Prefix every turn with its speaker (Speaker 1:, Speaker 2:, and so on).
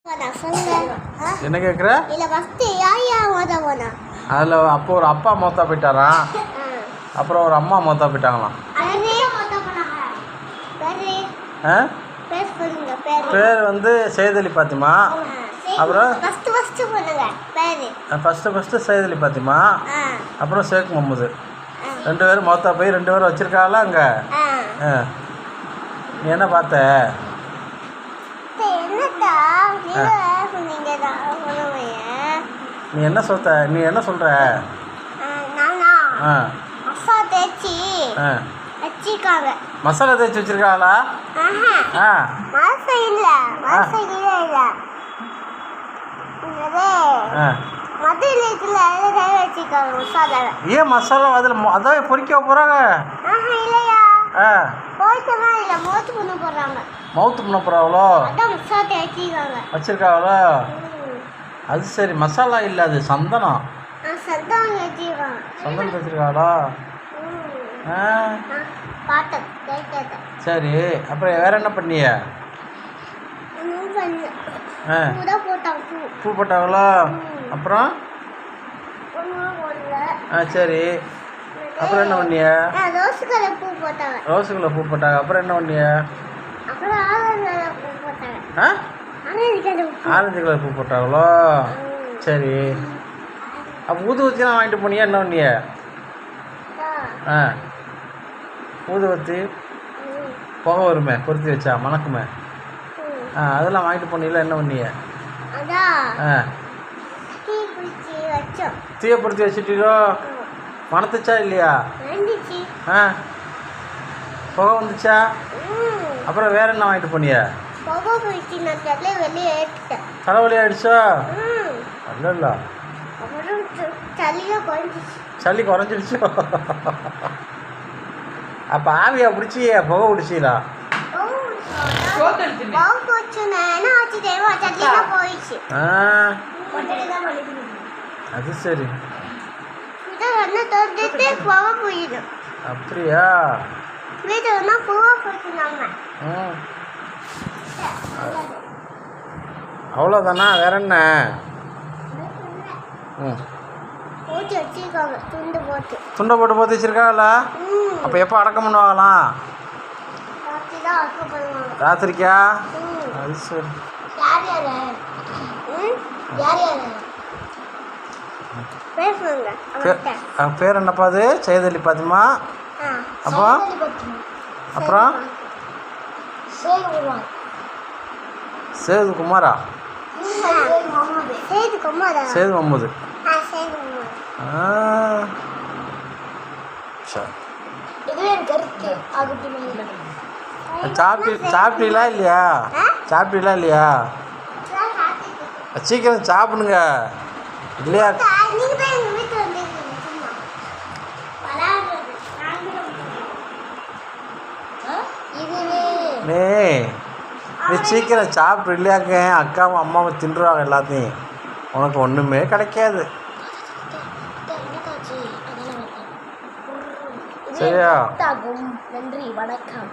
Speaker 1: என்ன கேட்குற? அதில் அப்போ ஒரு அப்பா மௌத்தா போயிட்டாராம், அப்புறம் ஒரு அம்மா மௌத்தா போயிட்டாங்களாம். பேர் வந்து சையத் அலி பாத்திமா. அப்புறம் ஃபஸ்ட்டு சையத் அலி பாத்திமா, அப்புறம் ஷேக் முகமது. 2 பேரும் மௌத்தா போய் 2 பேரும் வச்சுருக்காங்களா அங்கே. நீ என்ன பார்த்த? நீ என்ன சொல்ற? மசாலா தேய்ச்சி வச்சிருக்காங்களா? ஏன் மசாலா அதில் அதான் பொறிக்க போகிறாங்க? மவுத்து பண்ண போகிறாங்களோ? வச்சிருக்காங்களோ? அது சரி, மசாலா இல்லை, அது சந்தனம். சந்தனம் வச்சிருக்காங்களா? சரி, அப்புறம் வேற என்ன பண்ணிய? பூ போட்டாங்களா? அப்புறம் சரி, அப்புறம் என்ன பண்ணிய? ரோஸு கலர் பூ போட்டாங்க. அப்புறம் என்ன பண்ணிய? ஆரஞ்சு கலர் பூ போட்டாங்களோ? சரி, அப்போ ஊதுவத்திலாம் வாங்கிட்டு போனியா? என்ன பண்ணிய? ஊதுவத்தி புகை வருமே, பொருத்தி வச்சா மணக்குமே, அதெல்லாம் வாங்கிட்டு போனீங்களா? என்ன பண்ணிய? தீயை பொருத்தி வச்சுட்டீங்களோ? மணத்துச்சா இல்லையா? புகை வந்துச்சா? அப்புறம் வேற என்ன வாங்கிட்டு போனிய? தலைவலி ஆயிடுச்சா? இல்ல, சளி குறைஞ்சிடுச்சோ? அப்போ ஆவியா பிடிச்சி புகை பிடிச்சிடா? அது சரி, அப்படியா? அவ்வளோதானா? வேற என்ன? துண்டை போட்டு போட்டு வச்சிருக்காங்களா? அப்போ எப்போ அடக்கம் பண்ணுவாங்களாம்? ராத்திரிக்கா? அது சரி. பேர் என்னப்பா? அது சையத் அலி பாத்திமா. அப்புறம் சேது குமாரா? சேது முகமது. சாப்பிட்டீங்களா இல்லையா? சீக்கிரம் சாப்பிடுங்க இல்லையா? நீ சீக்கிரம் சாப்பிட்டு இல்லையாக்க அக்காவும் அம்மாவும் தின்றுவாங்க எல்லாத்தையும், உனக்கு ஒன்றுமே கிடைக்காது. சரியா?
Speaker 2: நன்றி, வணக்கம்.